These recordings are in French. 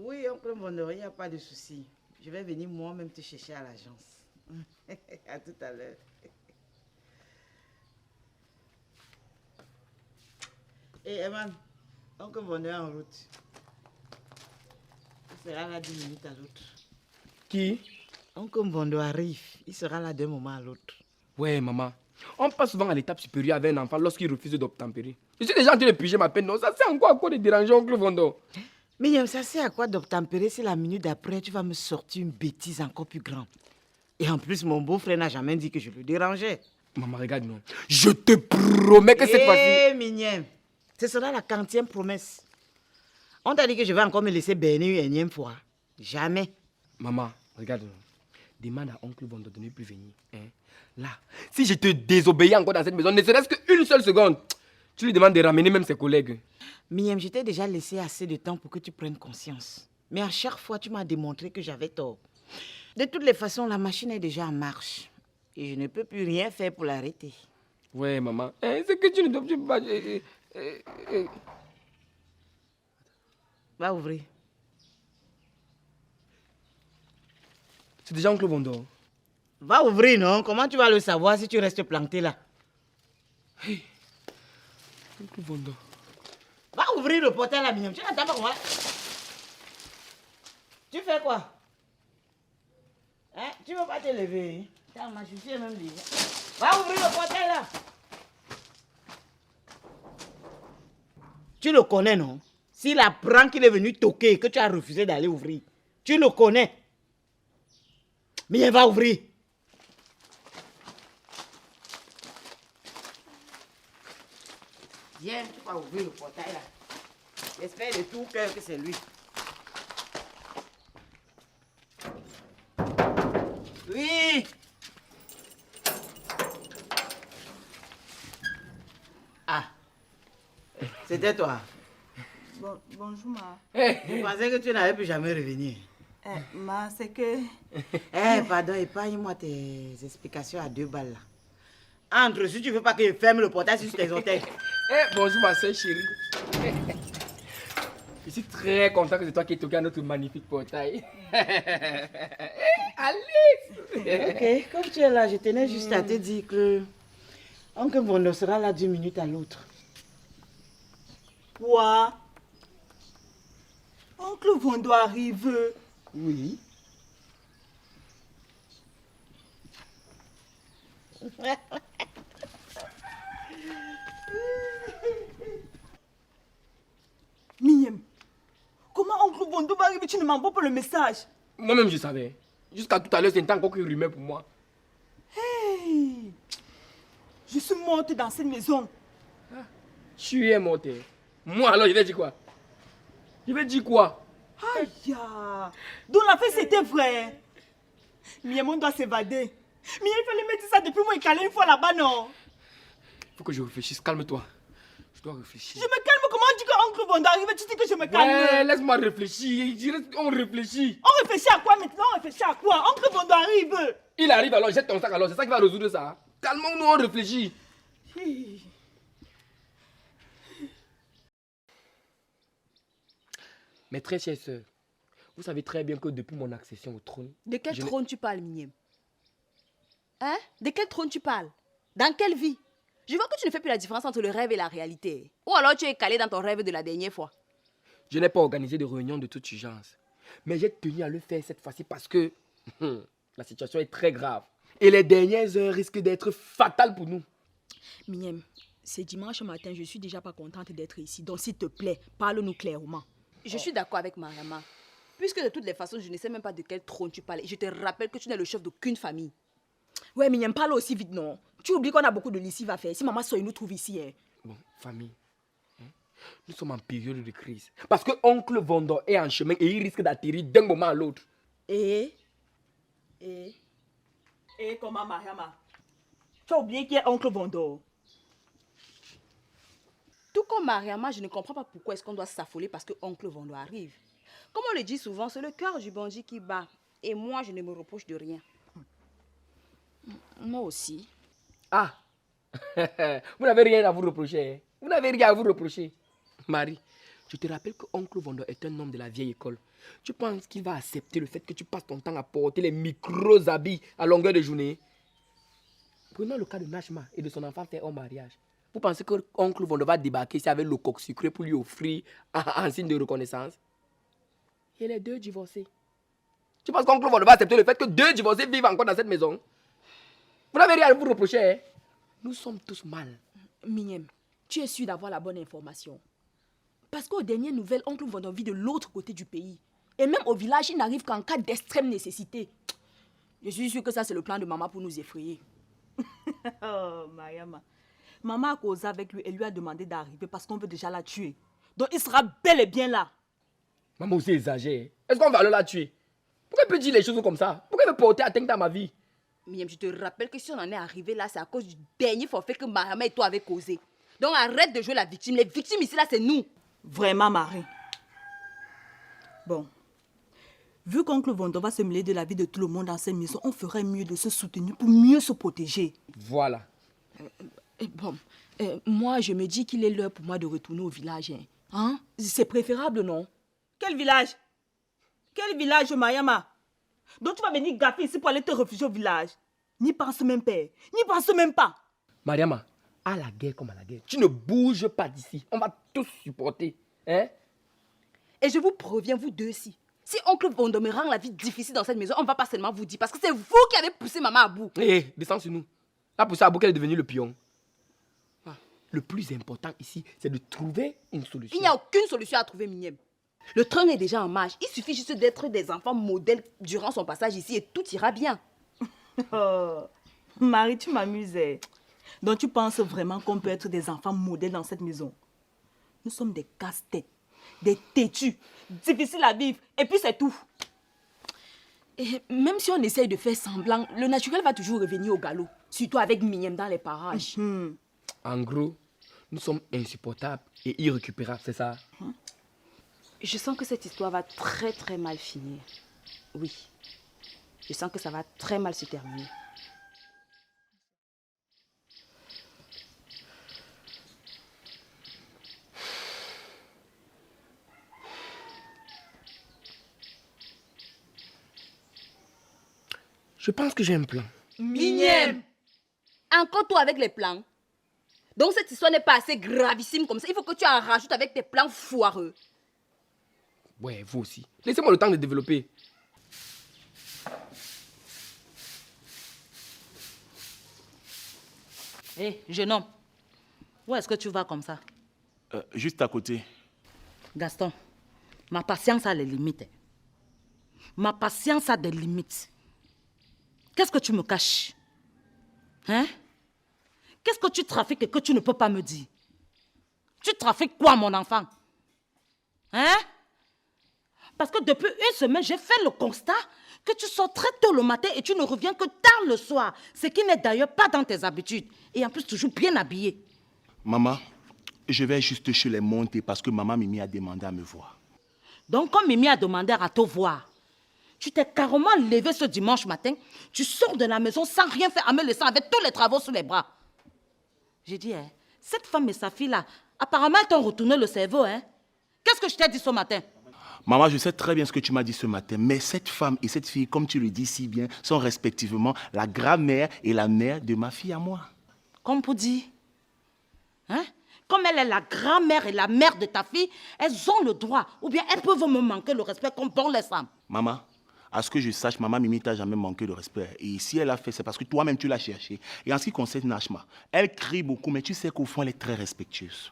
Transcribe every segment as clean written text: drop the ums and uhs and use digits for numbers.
Oui, oncle Mondo, il n'y a pas de souci. Je vais venir moi-même te chercher à l'agence. À tout à l'heure. Et Eman, oncle Mondo est en route. Il sera là 10 minutes à l'autre. Qui? Oncle Mondo arrive. Il sera là d'un moment à l'autre. Ouais, maman. On passe souvent à l'étape supérieure avec un enfant lorsqu'il refuse d'obtempérer. Je suis déjà en train de piger ma peine. Non, ça c'est encore à quoi de déranger oncle Vondo. Mais ça sert à quoi d'obtempérer si la minute d'après, tu vas me sortir une bêtise encore plus grande. Et en plus, mon beau-frère n'a jamais dit que je le dérangeais. Maman, regarde, non. Je te promets que cette fois-ci... Eh, Mignien, ce sera la 40e promesse. On t'a dit que je vais encore me laisser berner une énième fois. Jamais. Maman, regarde, non. Demande à oncle Vondo de ne plus venir. Hein? Là, si je te désobéis encore dans cette maison, ne serait-ce qu'une seule seconde, tu lui demandes de ramener même ses collègues. Mignien, je t'ai déjà laissé assez de temps pour que tu prennes conscience. Mais à chaque fois, tu m'as démontré que j'avais tort. De toutes les façons, la machine est déjà en marche. Et je ne peux plus rien faire pour l'arrêter. Ouais, maman. Hein, c'est que tu ne dois pas... Va ouvrir. C'est déjà oncle Vondo. Va ouvrir, non? Comment tu vas le savoir si tu restes planté là? Hey, oncle Vondo. Va ouvrir le portail là, Mignam. Tu n'entends pas moi? Tu fais quoi? Hein? Tu ne veux pas te lever? Attends, ma chaussure est même déjà. Va ouvrir le portail là. Tu le connais, non? S'il apprend qu'il est venu toquer et que tu as refusé d'aller ouvrir, tu le connais. Mais il va ouvrir. Viens, tu vas ouvrir le portail là. J'espère de tout cœur que c'est lui. Oui. Ah. C'était toi. Bonjour, ma. Je pensais que tu n'avais plus jamais revenir. Ma, c'est que... Pardon, épargne-moi tes explications à 2 balles là. Entre, si tu veux pas que je ferme le portail sur tes hôtels. Bonjour ma soeur chérie. Je suis très content que c'est toi qui es toqué à notre magnifique portail. Alice! Ok, comme tu es là, je tenais juste à te dire que oncle Vondo sera là 10 minutes à l'autre. Quoi? Oncle Vondo arrive. Oui. Miem, comment oncle Vondo va arriver? Tu ne m'envoies pas le message. Moi-même je savais. Jusqu'à tout à l'heure, c'était encore qu'une rumeur pour moi. Hey! Je suis morte dans cette maison. Tu es morte. Moi alors, je vais dire quoi? Je vais dire quoi? Aïe! Donc la fête c'était vrai. Miem, on doit s'évader. Mais il fallait mettre ça depuis moi et caler une fois là-bas, non? Faut que je réfléchisse. Calme-toi. Je dois réfléchir. Je me calme, comment on dit que oncle Vondo arrive? Tu dis que je me calme. Ouais, laisse-moi réfléchir. On réfléchit. On réfléchit à quoi maintenant? On réfléchit à quoi? Oncle Vondo arrive. Il arrive alors, jette ton sac alors. C'est ça qui va résoudre ça. Calmons-nous, on réfléchit. Mes très chères sœurs, vous savez très bien que depuis mon accession au trône... De quel trône tu parles, Mignem? Hein? De quel trône tu parles? Dans quelle vie? Je vois que tu ne fais plus la différence entre le rêve et la réalité. Ou alors tu es calé dans ton rêve de la dernière fois. Je n'ai pas organisé de réunion de toute urgence. Mais j'ai tenu à le faire cette fois-ci parce que la situation est très grave. Et les dernières heures risquent d'être fatales pour nous. Mignem, c'est dimanche matin, je suis déjà pas contente d'être ici. Donc s'il te plaît, parle-nous clairement. Je suis d'accord avec Mariama. Puisque de toutes les façons, je ne sais même pas de quel trône tu parles. Et je te rappelle que tu n'es le chef d'aucune famille. Ouais, Mignem, parle aussi vite, non? Tu oublies qu'on a beaucoup de lessive à faire. Si maman Soy nous trouve ici, hein. Bon, famille, nous sommes en période de crise. Parce que oncle Vondo est en chemin et il risque d'atterrir d'un moment à l'autre. Et comment, Mariama? Tu as oublié qui est oncle Vondo? Tout comme Mariama, je ne comprends pas pourquoi est-ce qu'on doit s'affoler parce que oncle Vondo arrive. Comme on le dit souvent, c'est le cœur du bandit qui bat. Et moi, je ne me reproche de rien. Moi aussi. Ah, vous n'avez rien à vous reprocher. Hein? Vous n'avez rien à vous reprocher. Marie, Je te rappelle que oncle Vondo est un homme de la vieille école. Tu penses qu'il va accepter le fait que tu passes ton temps à porter les micros habits à longueur de journée? Prenons le cas de Nashma et de son enfant fait au mariage. Vous pensez que oncle Vondo va débarquer ici avec le coq sucré pour lui offrir en signe de reconnaissance? Et les deux divorcés. Tu penses qu'oncle Vondo va accepter le fait que 2 divorcés vivent encore dans cette maison? Vous n'avez rien à vous reprocher, hein? Nous sommes tous mal. Mignem, tu es sûr d'avoir la bonne information? Parce qu'aux dernières nouvelles, oncle Vondo vit de l'autre côté du pays. Et même au village, il n'arrive qu'en cas d'extrême nécessité. Je suis sûre que ça, c'est le plan de maman pour nous effrayer. Oh, Mariama. Maman a causé avec lui et lui a demandé d'arriver parce qu'on veut déjà la tuer. Donc il sera bel et bien là. Maman aussi exagère. Est-ce qu'on va aller la tuer? Pourquoi elle peut dire les choses comme ça? Pourquoi elle veut porter atteinte à ma vie? Mignem, je te rappelle que si on en est arrivé là, c'est à cause du dernier forfait que Mariama et toi avez causé. Donc arrête de jouer la victime. Les victimes ici, là, c'est nous. Vraiment, Marie. Bon. Vu qu'oncle Vondo va se mêler de la vie de tout le monde dans cette maison, on ferait mieux de se soutenir pour mieux se protéger. Voilà. Bon, moi, je me dis qu'il est l'heure pour moi de retourner au village. Hein? C'est préférable, non? Quel village? Quel village, Mariama? Donc tu vas venir gaffer ici pour aller te réfugier au village? N'y pense même pas. N'y pense même pas. Mariama, à la guerre comme à la guerre, tu ne bouges pas d'ici. On va tous supporter. Hein? Et je vous préviens, vous deux aussi. Si oncle Vondo me rend la vie difficile dans cette maison, on ne va pas seulement vous dire parce que c'est vous qui avez poussé maman à bout. Hé, descends sur nous. La poussée à bout qu'elle est devenue le pion. Le plus important ici, c'est de trouver une solution. Il n'y a aucune solution à trouver, Mignem. Le train est déjà en marche. Il suffit juste d'être des enfants modèles durant son passage ici et tout ira bien. Oh, Marie, tu m'amusais. Donc tu penses vraiment qu'on peut être des enfants modèles dans cette maison? Nous sommes des casse-têtes, des têtus, difficiles à vivre, et puis c'est tout. Et même si on essaye de faire semblant, le naturel va toujours revenir au galop. Surtout avec Mignem dans les parages. En gros, nous sommes insupportables et irrécupérables, c'est ça? Je sens que cette histoire va très très mal finir. Oui. Je sens que ça va très mal se terminer. Je pense que j'ai un plan. Mignem! Encore toi avec les plans. Donc cette histoire n'est pas assez gravissime comme ça. Il faut que tu en rajoutes avec tes plans foireux. Ouais, vous aussi. Laissez-moi le temps de développer. Hé, jeune homme, où est-ce que tu vas comme ça? Juste à côté. Gaston, ma patience a les limites. Ma patience a des limites. Qu'est-ce que tu me caches? Hein? Qu'est-ce que tu trafiques et que tu ne peux pas me dire? Tu trafiques quoi, mon enfant? Hein? Parce que depuis une semaine, j'ai fait le constat que tu sors très tôt le matin et tu ne reviens que tard le soir. Ce qui n'est d'ailleurs pas dans tes habitudes. Et en plus, toujours bien habillé. Maman, je vais juste chez les monter parce que maman Mimi a demandé à me voir. Donc, comme Mimi a demandé à te voir, tu t'es carrément levé ce dimanche matin, tu sors de la maison sans rien faire, en me laissant avec tous les travaux sous les bras. J'ai dit, hein, cette femme et sa fille-là, apparemment, elles t'ont retourné le cerveau. Hein? Qu'est-ce que je t'ai dit ce matin? Maman, je sais très bien ce que tu m'as dit ce matin, mais cette femme et cette fille, comme tu le dis si bien, sont respectivement la grand-mère et la mère de ma fille à moi. Comme pour dire, hein? Comme elle est la grand-mère et la mère de ta fille, elles ont le droit, ou bien elles peuvent me manquer le respect comme bon les femmes. Maman, à ce que je sache, maman Mimi t'a jamais manqué de respect. Et si elle a fait, c'est parce que toi-même tu l'as cherché. Et en ce qui concerne Nashma, elle crie beaucoup, mais tu sais qu'au fond, elle est très respectueuse.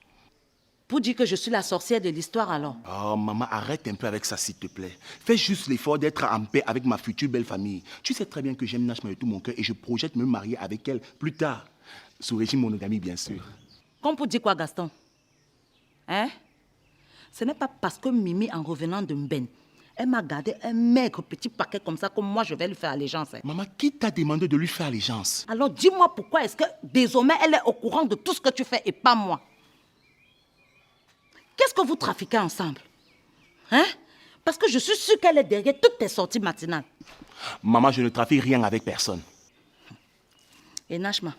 Pour dire que je suis la sorcière de l'histoire alors. Oh, maman, arrête un peu avec ça, s'il te plaît. Fais juste l'effort d'être en paix avec ma future belle famille. Tu sais très bien que j'aime Nashma de tout mon cœur et je projette me marier avec elle plus tard. Sous régime monogamie, bien sûr. Comme pour dire quoi, Gaston? Hein? Ce n'est pas parce que Mimi, en revenant de Mben, elle m'a gardé un maigre petit paquet comme ça, comme moi je vais lui faire allégeance. Hein. Maman, qui t'a demandé de lui faire allégeance? Alors dis-moi pourquoi est-ce que désormais elle est au courant de tout ce que tu fais et pas moi? Qu'est-ce que vous trafiquez ensemble? Hein? Parce que je suis sûre qu'elle est derrière toutes tes sorties matinales. Maman, je ne trafique rien avec personne. Et Nashma,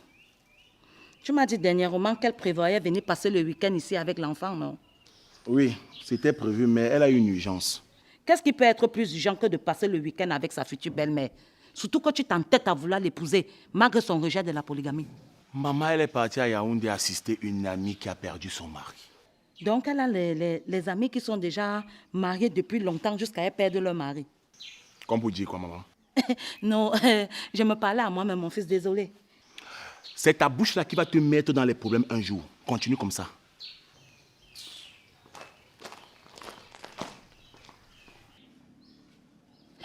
tu m'as dit dernièrement qu'elle prévoyait venir passer le week-end ici avec l'enfant, non? Oui, c'était prévu, mais elle a eu une urgence. Qu'est-ce qui peut être plus urgent que de passer le week-end avec sa future belle-mère? Surtout que tu t'entêtes à vouloir l'épouser, malgré son rejet de la polygamie. Maman, elle est partie à Yaoundé assister une amie qui a perdu son mari. Donc, elle a les amis qui sont déjà mariés depuis longtemps jusqu'à elles perdre leur mari. Comme pour dire quoi, maman? Non, je me parlais à moi-même, mon fils, désolé. C'est ta bouche-là qui va te mettre dans les problèmes un jour. Continue comme ça.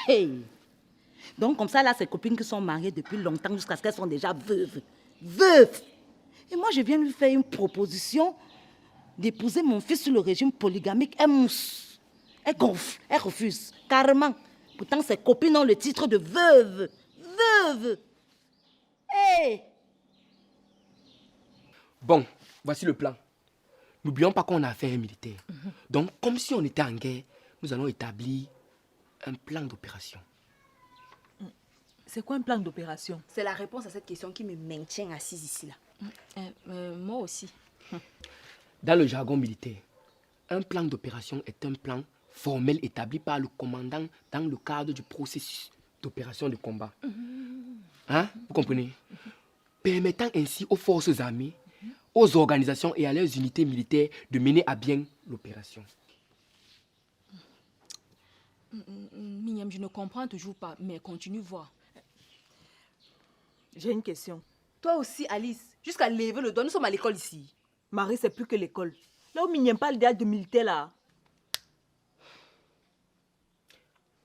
Hey! Donc, comme ça, là, ses copines qui sont mariées depuis longtemps jusqu'à ce qu'elles sont déjà veuves. Veuves! Et moi, je viens lui faire une proposition d'épouser mon fils sur le régime polygamique. Elle mousse. Elle gonfle. Elle refuse. Carrément. Pourtant, ses copines ont le titre de veuve. Veuve! Hey! Bon, voici le plan. N'oublions pas qu'on a affaire à un militaire. Donc, comme si on était en guerre, nous allons établir un plan d'opération. C'est quoi un plan d'opération? C'est la réponse à cette question qui me maintient assise ici là. Moi aussi. Dans le jargon militaire, un plan d'opération est un plan formel établi par le commandant dans le cadre du processus d'opération de combat. Hein? Vous comprenez? Permettant ainsi aux forces armées, aux organisations et à leurs unités militaires de mener à bien l'opération. Miniam, je ne comprends toujours pas, mais continue voir. J'ai une question. Toi aussi, Alice, jusqu'à lever le doigt, nous sommes à l'école ici. Marie, c'est plus que l'école. Là où Mignon parle déjà de militaire là.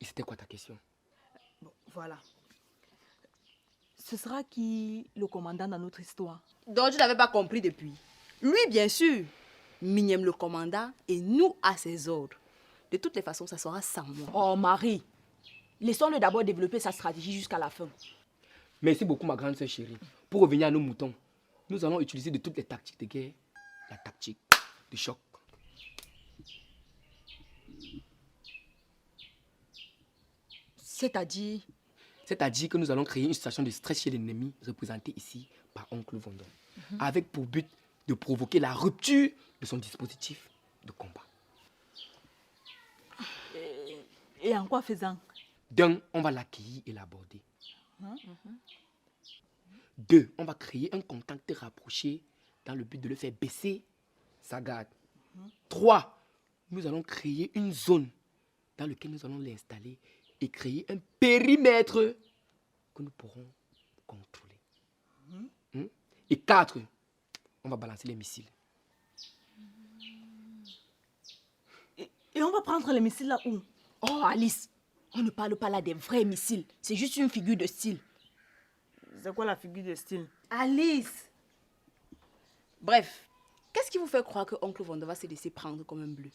Et c'était quoi ta question? Bon, voilà. Ce sera qui le commandant dans notre histoire? Donc tu n'avais pas compris depuis. Lui, bien sûr. Miniam le commandant et nous à ses ordres. De toutes les façons, ça sera sans moi. Oh Marie, laissons-le d'abord développer sa stratégie jusqu'à la fin. Merci beaucoup, ma grande sœur chérie. Pour revenir à nos moutons, nous allons utiliser de toutes les tactiques de guerre, la tactique de choc. C'est-à-dire, C'est-à-dire que nous allons créer une situation de stress chez l'ennemi, représentée ici par Oncle Vondon, avec pour but de provoquer la rupture de son dispositif de combat. Et en quoi faisant? D'un, on va l'accueillir et l'aborder. Deux, on va créer un contact rapproché dans le but de le faire baisser sa garde. Trois, nous allons créer une zone dans laquelle nous allons l'installer et créer un périmètre que nous pourrons contrôler. Et quatre, on va balancer les missiles. Et on va prendre les missiles là où? oh Alice, on ne parle pas là des vrais missiles. C'est juste une figure de style. C'est quoi la figure de style? Alice! Bref, qu'est-ce qui vous fait croire que Oncle Vondon va se laisser prendre comme un bleu?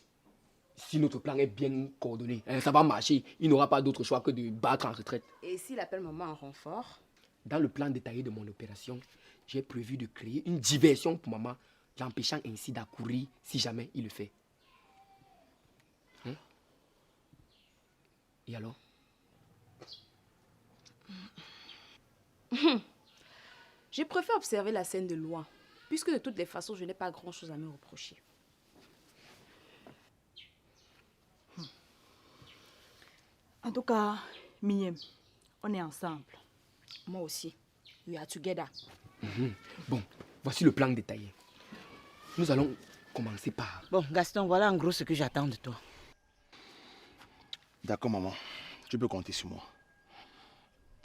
Si notre plan est bien coordonné, ça va marcher. Il n'aura pas d'autre choix que de battre en retraite. Et s'il appelle maman en renfort? Dans le plan détaillé de mon opération, j'ai prévu de créer une diversion pour maman, l'empêchant ainsi d'accourir si jamais il le fait. Et alors? Je préfère observer la scène de loin, puisque de toutes les façons, je n'ai pas grand-chose à me reprocher. En tout cas, Mignon, on est ensemble. Moi aussi. We are together. Bon, voici le plan détaillé. Nous allons commencer par... Bon, Gaston, voilà en gros ce que j'attends de toi. D'accord, maman. Tu peux compter sur moi.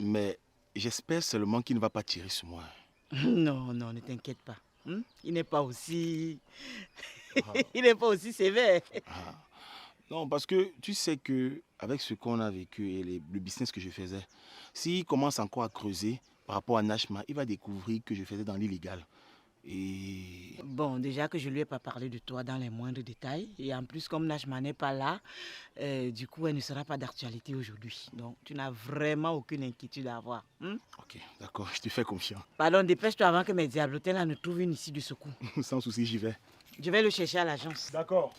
Mais j'espère seulement qu'il ne va pas tirer sur moi. Non, non, ne t'inquiète pas. Il n'est pas aussi... Il n'est pas aussi sévère. Non, parce que tu sais que avec ce qu'on a vécu et le business que je faisais, s'il commence encore à creuser par rapport à Nashma, il va découvrir que je faisais dans l'illégal. Et... Bon, déjà que je lui ai pas parlé de toi dans les moindres détails. Et en plus, comme Nashma n'est pas là, du coup, elle ne sera pas d'actualité aujourd'hui. Donc, tu n'as vraiment aucune inquiétude à avoir. Ok, d'accord, je te fais confiance. Pardon, dépêche-toi avant que mes diablotins là ne trouvent une issue du secours. Sans souci, j'y vais. Je vais le chercher à l'agence. D'accord.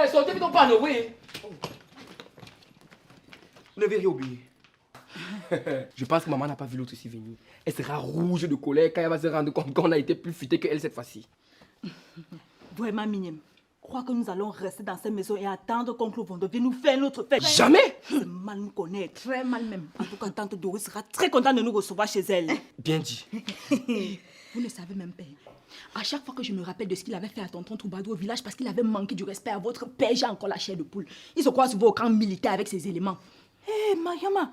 Ouais, sortez vite ton panneau, oui. Vous n'avez rien oublié. Je pense que maman n'a pas vu l'autre ici venir. Elle sera rouge de colère quand elle va se rendre compte qu'on a été plus futé qu'elle cette fois-ci. Vraiment, Mignème. Crois que nous allons rester dans cette maison et attendre qu'oncle Vondo vienne nous faire notre fête. Jamais! C'est mal nous connaître. Très mal même. En tout cas, tante Doris sera très contente de nous recevoir chez elle. Bien dit. Vous ne savez même pas. À chaque fois que je me rappelle de ce qu'il avait fait à tonton Troubadou au village parce qu'il avait manqué du respect à votre père, j'ai encore la chair de poule. Il se croit souvent au camp militaire avec ses éléments. Hé, Mariama,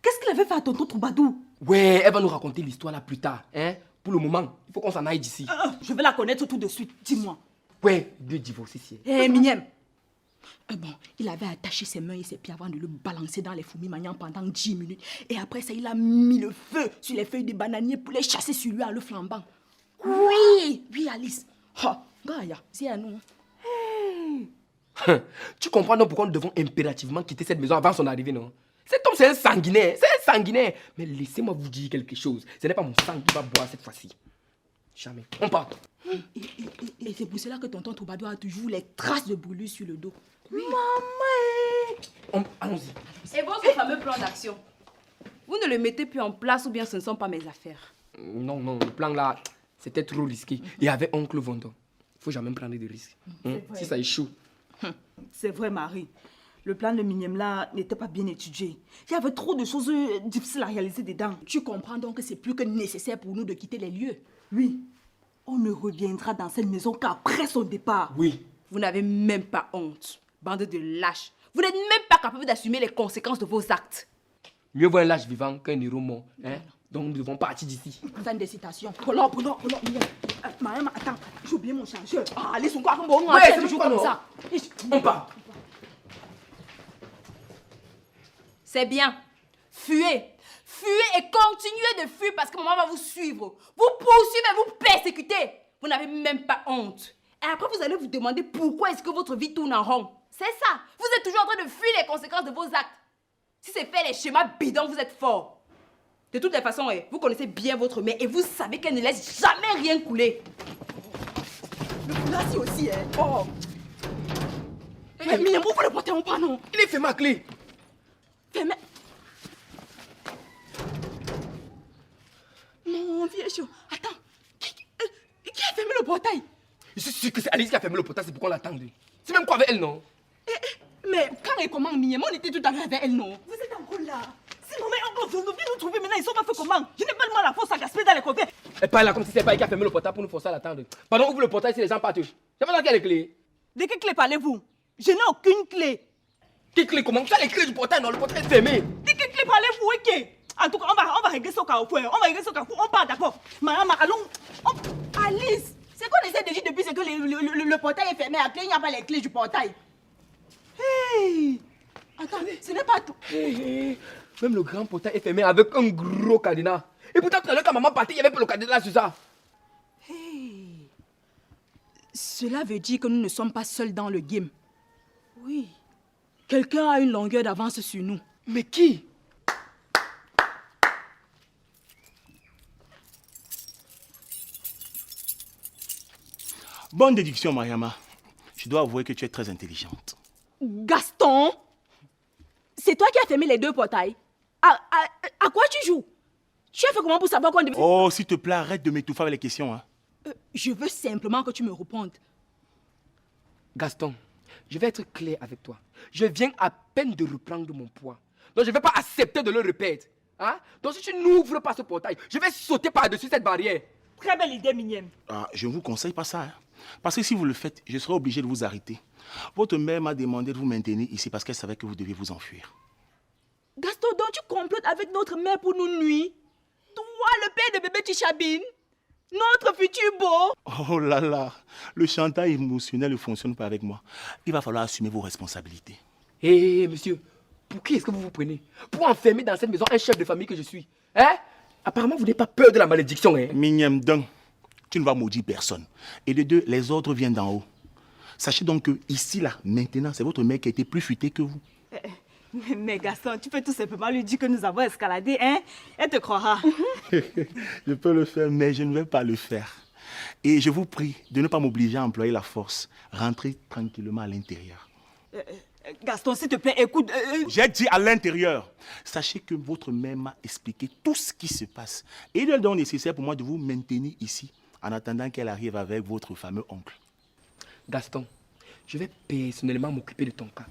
qu'est-ce qu'il avait fait à tonton Troubadou? Ouais, elle va nous raconter l'histoire là plus tard. Hein? Pour le moment, il faut qu'on s'en aille d'ici. Je vais la connaître tout de suite, dis-moi. Ouais, deux divorces ici. Eh, Mignème. Bon, il avait attaché ses mains et ses pieds avant de le balancer dans les fourmis maniant pendant 10 minutes. Et après ça, il a mis le feu sur les feuilles de bananier pour les chasser sur lui en le flambant. Oui, oui, Alice. Oh, Gaïa, c'est à nous. Tu comprends donc pourquoi nous devons impérativement quitter cette maison avant son arrivée, non? Cet homme, c'est un sanguinaire. C'est un sanguinaire. Mais laissez-moi vous dire quelque chose. Ce n'est pas mon sang qui va boire cette fois-ci. Jamais. On part. Et c'est pour cela que tonton Troubadou a toujours les traces de brûlure sur le dos. Oui. Allons-y. Et votre fameux plan d'action, vous ne le mettez plus en place ou bien ce ne sont pas mes affaires? Non, le plan là, c'était trop risqué. Et avec oncle Vondo, il ne faut jamais prendre de risques. Si ça échoue. C'est vrai, Marie. Le plan de Mignème là n'était pas bien étudié. Il y avait trop de choses difficiles à réaliser dedans. Tu comprends donc que c'est plus que nécessaire pour nous de quitter les lieux. Oui, on ne reviendra dans cette maison qu'après son départ. Oui. Vous n'avez même pas honte, bande de lâches. Vous n'êtes même pas capable d'assumer les conséquences de vos actes. Mieux vaut un lâche vivant qu'un héros mort. Hein? Donc nous devons partir d'ici. Fin de citation. Prenons, Mignème. Mariam, attends, j'ai oublié mon chargeur. Ah, allez, son quoi, bon, Ouais, c'est toujours pourquoi comme non? ça. On part. C'est bien. Fuyez. Fuyez et continuez de fuir parce que maman va vous suivre. Vous poursuivez, vous persécutez. Vous n'avez même pas honte. Et après, vous allez vous demander pourquoi est-ce que votre vie tourne en rond. C'est ça. Vous êtes toujours en train de fuir les conséquences de vos actes. Si c'est faire les schémas bidons, vous êtes fort. De toutes les façons, vous connaissez bien votre mère et vous savez qu'elle ne laisse jamais rien couler. Le foulard aussi, hein. Oh. Mais Mignème, vous le portez en pas, non? Il est fait ma clé. Fermez. Non, vieux chaud. Attends. Qui a fermé le portail? Je suis sûr que c'est Alice qui a fermé le portail, c'est pourquoi on l'attendait. C'est même quoi avec elle, non? Mais quand et comment, Mignème, on était tout à l'heure avec elle, non? Vous êtes encore là. Si maman et oncle Vondo viennent nous trouver maintenant, ils sont pas fait comment? Je n'ai pas le mal à force à gaspiller dans les conviés. Elle parle là comme si c'est pas elle qui a fermé le portail pour nous forcer à l'attendre. Pardon, ouvre le portail si les gens partent. J'ai pas dans quelle clé. De quelle clé parlez-vous? Je n'ai aucune clé. Quelle clé comment? Tu as les clés du portail, non? Le portail est fermé. De quelle clé parlez-vous, ok? En tout cas, on va régler ça au cas où. On va régler ça au cas où. On part, d'accord? Mariam, allons. Alice, c'est qu'on essaie de dire depuis c'est que le portail est fermé à clé, il n'y a pas les clés du portail. Hey! Attends, ce n'est pas tout. Même le grand portail est fermé avec un gros cadenas. Et pourtant, tout à l'heure, quand maman partait, il y avait pas le cadenas sur ça. Cela veut dire que nous ne sommes pas seuls dans le game. Oui. Quelqu'un a une longueur d'avance sur nous. Mais qui? Bonne déduction, Mariama. Je dois avouer que tu es très intelligente. Gaston, c'est toi qui as fermé les deux portails. À quoi tu joues? Tu as fait comment pour savoir qu'on devait... Oh, s'il te plaît, arrête de m'étouffer avec les questions. Hein. Je veux simplement que tu me répondes. Gaston, je vais être clair avec toi. Je viens à peine de reprendre mon poids. Donc je ne vais pas accepter de le répéter. Hein? Donc si tu n'ouvres pas ce portail, je vais sauter par-dessus cette barrière. Très belle idée, Mignème. Ah, je ne vous conseille pas ça. Hein. Parce que si vous le faites, je serai obligé de vous arrêter. Votre mère m'a demandé de vous maintenir ici parce qu'elle savait que vous deviez vous enfuir. Gaston, donc tu complotes avec notre mère pour nous nuire? Toi, le père de bébé Tichabine, notre futur beau. Oh là là, le chantage émotionnel ne fonctionne pas avec moi. Il va falloir assumer vos responsabilités. Hé, monsieur, pour qui est-ce que vous vous prenez? Pour enfermer dans cette maison un chef de famille que je suis. Hein? Apparemment, vous n'avez pas peur de la malédiction, hein? Mignème d'un, tu ne vas maudire personne. Et de deux, les ordres viennent d'en haut. Sachez donc que ici, là, maintenant, c'est votre mère qui a été plus futée que vous. Mais Gaston, tu peux tout simplement lui dire que nous avons escaladé, hein? Elle te croira. Je peux le faire, mais je ne vais pas le faire. Et je vous prie de ne pas m'obliger à employer la force. Rentrez tranquillement à l'intérieur. Gaston, s'il te plaît, écoute. J'ai dit à l'intérieur. Sachez que votre mère m'a expliqué tout ce qui se passe. Et il est donc nécessaire pour moi de vous maintenir ici en attendant qu'elle arrive avec votre fameux oncle. Gaston, je vais personnellement m'occuper de ton cas.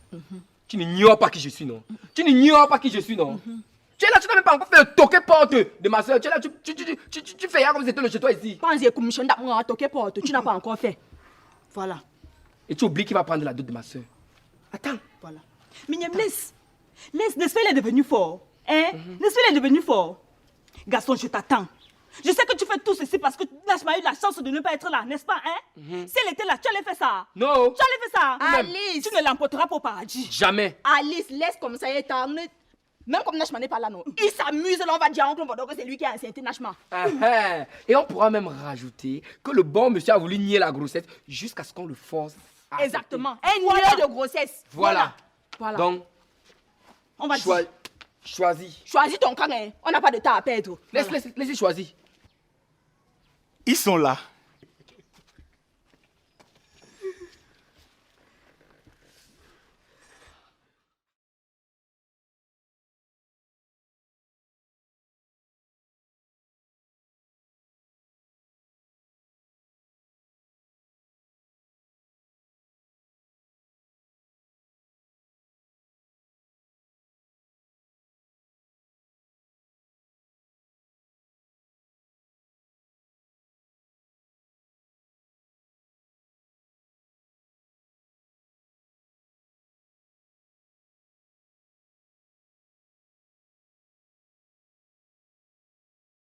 Tu n'ignores pas qui je suis, non? Tu n'ignores pas qui je suis, non? Tu es là, tu n'as même pas encore fait le toquer porte de ma soeur. Tu es là, tu fais rien comme si c'était le chez toi ici. Pense comme je n'ai toqué porte, tu n'as pas encore fait. Voilà. Et tu oublies qu'il va prendre la dot de ma soeur. Attends. Voilà. Mignonne, laisse, n'est-ce pas, il est devenu fort. Hein? N'est-ce pas, il est devenu fort. Gaston, je t'attends. Je sais que tu fais tout ceci parce que Nachma a eu la chance de ne pas être là, n'est-ce pas, hein? Si elle était là, tu allais faire ça. Non. Tu allais faire ça. Alice. Tu ne l'emporteras pas au paradis. Jamais. Alice, laisse comme ça, et t'en... Même comme Nachma n'est pas là, non. Il s'amuse, là, on va dire à oncle Bodo que c'est lui qui a enceinté Nachma. Et on pourra même rajouter que le bon monsieur a voulu nier la grossesse jusqu'à ce qu'on le force. à Exactement. accepter. Un niais de grossesse. Voilà. Voilà. Donc, On va dire. choisis. Choisis ton camp, hein. On n'a pas de temps à perdre. Laissez choisir. Ils sont là.